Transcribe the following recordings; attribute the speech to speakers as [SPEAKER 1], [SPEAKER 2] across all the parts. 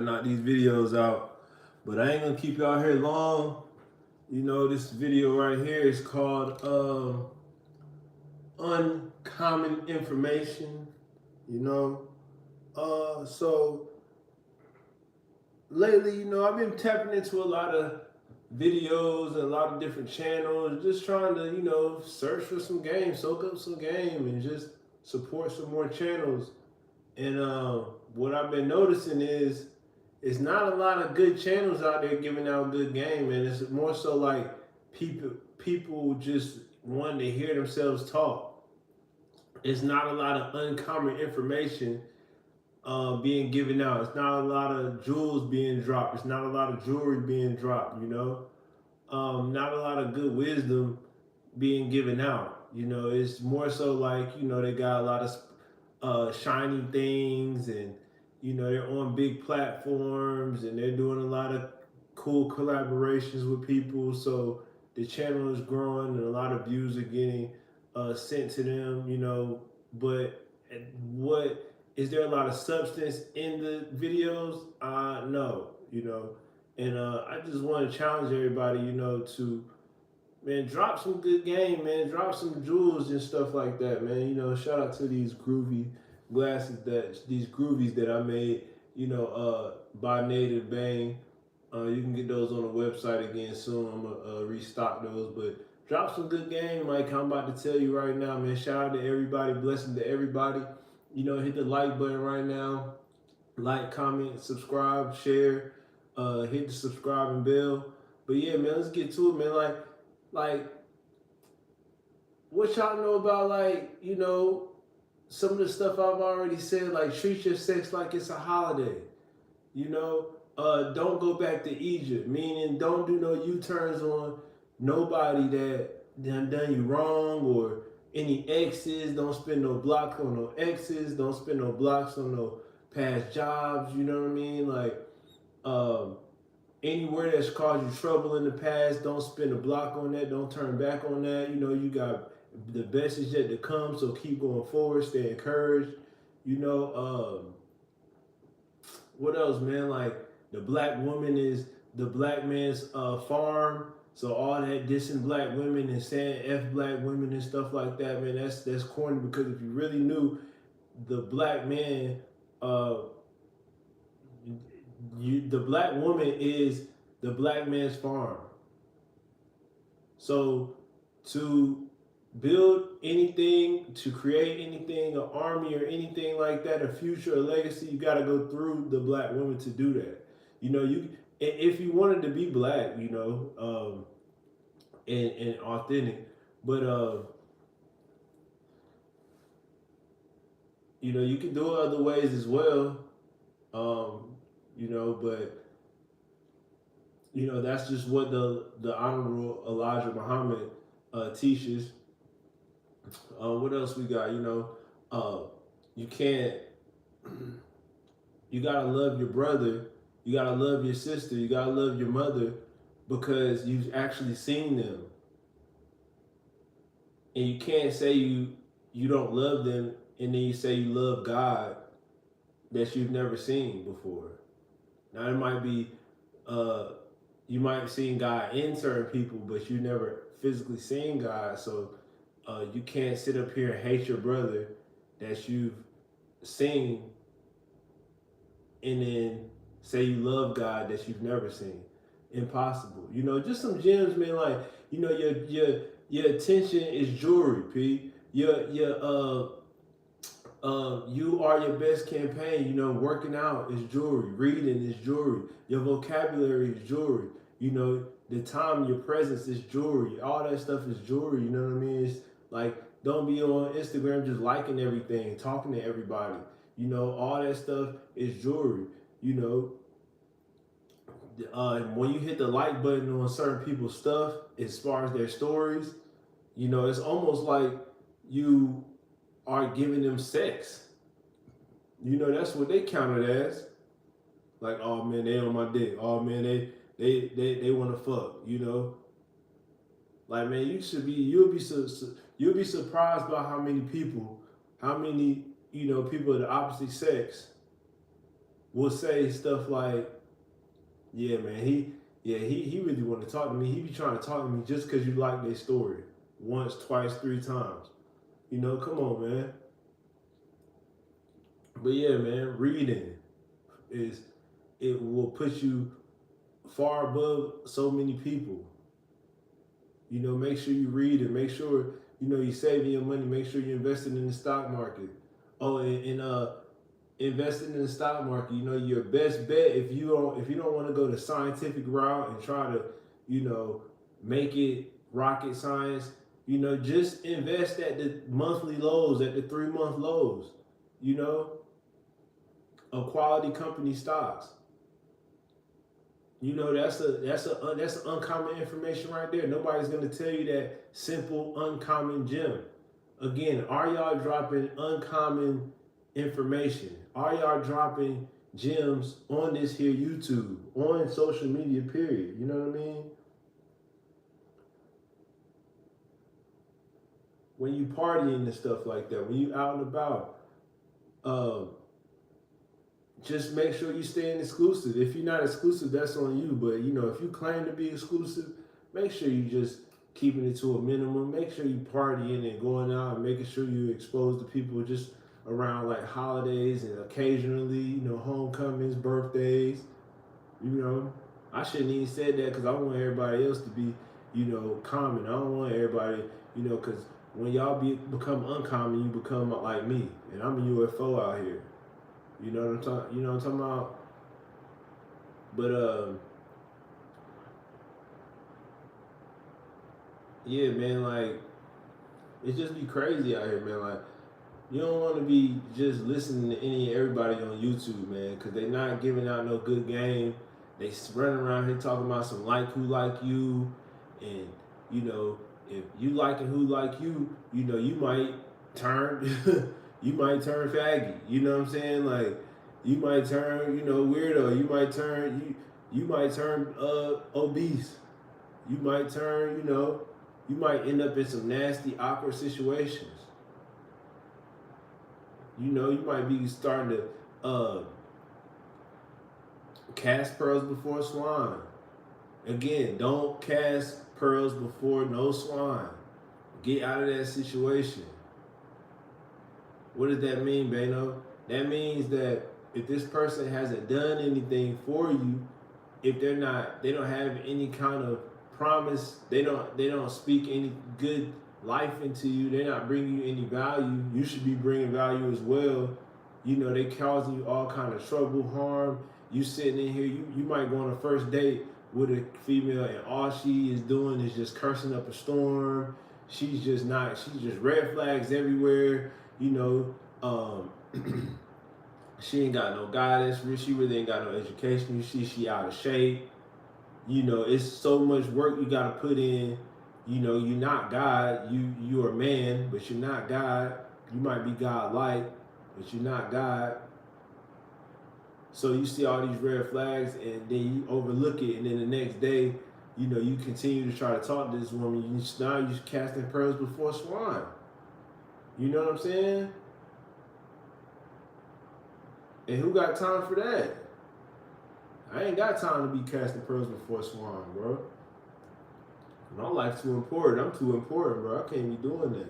[SPEAKER 1] knock these videos out. But I ain't gonna keep y'all here long. This video right here is called Uncommon Information. You know, so lately, I've been tapping into a lot of videos and a lot of different channels, just trying to, search for some game, soak up some game, and just support some more channels. And what I've been noticing is it's not a lot of good channels out there giving out good game, and it's more so like people just wanting to hear themselves talk. It's not a lot of uncommon information being given out. It's not a lot of jewels being dropped. It's not a lot of jewelry being dropped. Not a lot of good wisdom being given out. It's more so like they got a lot of shiny things, and they're on big platforms, and they're doing a lot of cool collaborations with people. So the channel is growing, and a lot of views are getting sent to them. But what is there a lot of substance in the videos? No. And I just want to challenge everybody, to man, drop some good game, man. Drop some jewels and stuff like that, man. Shout out to these groovy glasses these groovies that I made, by Native Bang. You can get those on the website again soon. I'm gonna restock those, but drop some good game, like I'm about to tell you right now, man. Shout out to everybody, blessing to everybody. Hit the like button right now. Like, comment, subscribe, share, hit the subscribing bell. But yeah, man, let's get to it, man. Like what y'all know about some of the stuff I've already said, like treat your sex like it's a holiday. Don't go back to Egypt, meaning don't do no U-turns on nobody that done you wrong, or any exes. Don't spend no blocks on no exes. Don't spend no blocks on no past jobs. You know what I mean? Um, Anywhere that's caused you trouble in the past, don't spend a block on that. Don't turn back on that. You got the best is yet to come, so keep going forward. Stay encouraged. You know, what else, man? Like the black woman is the black man's farm. So all that dissing black women and saying F black women and stuff like that, man, that's corny, because if you really knew the black man, uh, the black woman is the black man's farm. So to build anything, to create anything, an army or anything like that, a future, a legacy, you got to go through the black woman to do that. You if you wanted to be black, and authentic, but you can do it other ways as well. But that's just what the Honorable Elijah Muhammad teaches. What else we got? Uh, you can't. You gotta love your brother. You gotta love your sister. You gotta love your mother, because you've actually seen them, and you can't say you don't love them, and then you say you love God that you've never seen before. Now it might be you might have seen God in certain people, but you never physically seen God. So you can't sit up here and hate your brother that you've seen, and then say you love God that you've never seen. Impossible. Just some gems, man. Like your attention is jewelry, P. You are your best campaign. Working out is jewelry. Reading is jewelry. Your vocabulary is jewelry. The time, your presence is jewelry. All that stuff is jewelry. You know what I mean? It's like, don't be on Instagram just liking everything, talking to everybody. All that stuff is jewelry. You know, when you hit the like button on certain people's stuff, as far as their stories, it's almost like you are giving them sex. That's what they count it as. Like, oh man, they on my dick. Oh man, they want to fuck. Like, man, you'll be surprised by how many people of the opposite sex will say stuff like, "Yeah, man, he really want to talk to me. He be trying to talk to me just because you like their story once, twice, three times. You know, come on, man." But yeah, man, reading is it will put you far above so many people. You know, make sure you read it. Make sure you saving your money. Make sure you're investing in the stock market. Oh, and investing in the stock market. You know, your best bet if you don't want to go the scientific route and try to, you know, make it rocket science. You know, just invest at the monthly lows, at the 3 month lows. You know, of quality company stocks. You know, that's uncommon information right there. Nobody's gonna tell you that simple uncommon gem. Again, are y'all dropping uncommon information? Are y'all dropping gems on this here YouTube, on social media? Period. You know what I mean? When you partying and stuff like that, when you out and about, um, just make sure you staying exclusive. If you're not exclusive, that's on you. But you know, if you claim to be exclusive, make sure you just keeping it to a minimum. Make sure you partying and going out and making sure you expose to people just around like holidays and occasionally, homecomings, birthdays. You know, I shouldn't even said that because I want everybody else to be, common. I don't want everybody, because when y'all become uncommon, you become like me, and I'm a UFO out here. You know what I'm talking. You know what I'm talking about. But yeah, man, like it just be crazy out here, man. Like you don't want to be just listening to everybody on YouTube, man, because they not giving out no good game. They running around here talking about some like who like you, and you know if you liking who like you might turn, you might turn faggy. You know what I'm saying? Like you might turn, weirdo. You might turn you might turn obese. You might turn, you might end up in some nasty, awkward situations. You might be starting to cast pearls before swine. Again, don't cast pearls before no swine. Get out of that situation. What does that mean, Bano? That means that if this person hasn't done anything for you, if they don't have any kind of promise, they don't speak any good life into you, they're not bringing you any value, you should be bringing value as well. They causing you all kind of trouble, harm. You sitting in here, you might go on a first date with a female and all she is doing is just cursing up a storm. She's just red flags everywhere. She ain't got no guidance. She really ain't got no education. You see, she out of shape. It's so much work you got to put in. You're not God. You're a man, but you're not God. You might be God-like, but you're not God. So you see all these red flags, and then you overlook it, and then the next day, you continue to try to talk to this woman. Now you're casting pearls before swine. You know what I'm saying? And who got time for that? I ain't got time to be casting pearls before swine, bro. My life's too important. I'm too important, bro. I can't be doing that.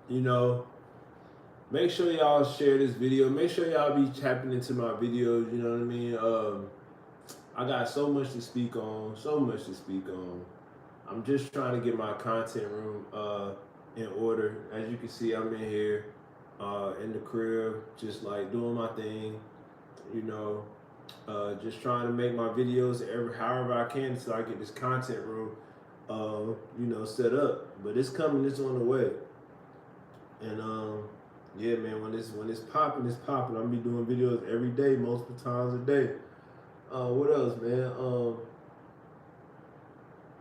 [SPEAKER 1] You know, make sure y'all share this video. Make sure y'all be tapping into my videos. You know what I mean? I got so much to speak on. So much to speak on. I'm just trying to get my content room in order. As you can see, I'm in here in the crib, just like doing my thing. You know, just trying to make my videos however I can so I get this content room, set up. But it's coming. It's on the way. And yeah, man, when it's popping, it's popping. I'm be doing videos every day, multiple times a day. What else, man?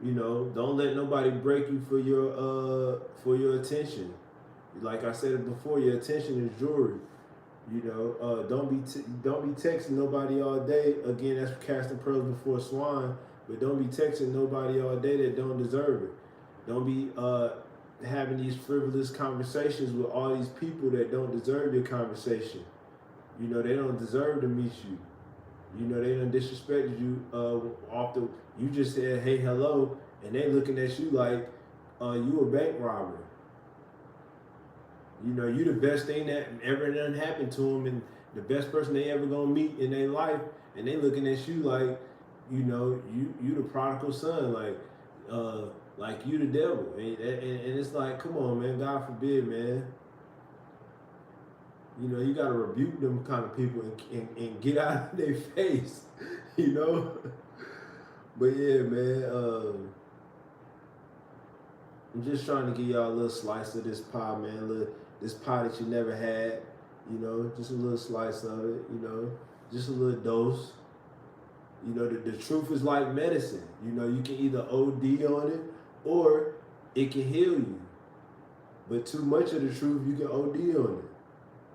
[SPEAKER 1] You know, don't let nobody break you for your attention. Like I said before, your attention is jewelry. You know, don't be texting nobody all day. Again, that's casting pearls before swine. But don't be texting nobody all day that don't deserve it. Don't be having these frivolous conversations with all these people that don't deserve your conversation. You know, they don't deserve to meet you. You know, they done disrespected you off the. You just said hey hello, and they looking at you like you a bank robber. You know, you the best thing that ever done happened to them, and the best person they ever gonna meet in their life, and they looking at you like, you know, you the prodigal son, like you the devil, and it's like, come on, man, God forbid, man. You know, you gotta rebuke them kind of people and get out of their face, you know. But yeah, man, I'm just trying to give y'all a little slice of this pie, man. This pie that you never had, you know, just a little slice of it, you know, just a little dose. You know, the truth is like medicine. You know, you can either OD on it or it can heal you. But too much of the truth, you can OD on it.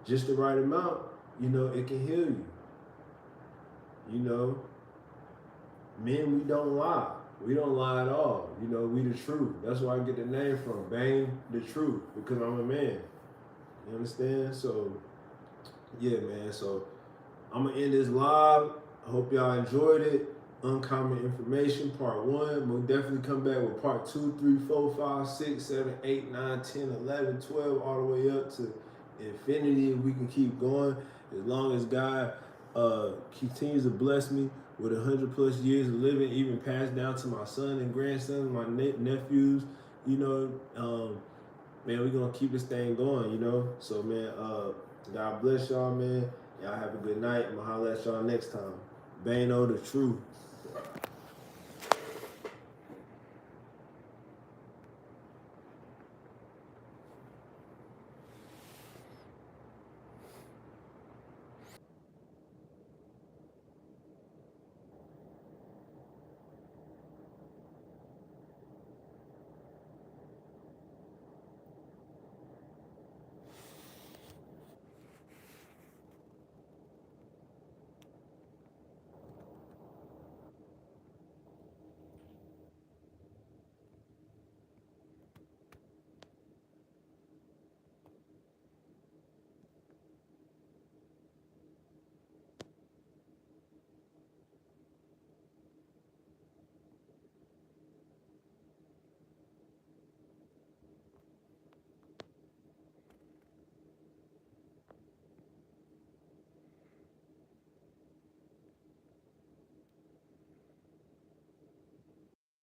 [SPEAKER 1] Just the right amount, you know, it can heal you. You know, men, we don't lie. We don't lie at all. You know, we the truth. That's where I get the name from, Bang the Truth, because I'm a man. You understand? So, yeah, man. So, I'm going to end this live. I hope y'all enjoyed it. Uncommon Information, part 1. We'll definitely come back with part 2, 3, 4, 5, 6, 7, 8, 9, 10, 11, 12, all the way up to infinity. We can keep going as long as God continues to bless me with 100+ years of living, even passed down to my son and grandson, my nephews. You know, man, we're gonna keep this thing going, you know. So, man, God bless y'all, man. Y'all have a good night. I'm gonna holler at y'all next time. Bano the Truth.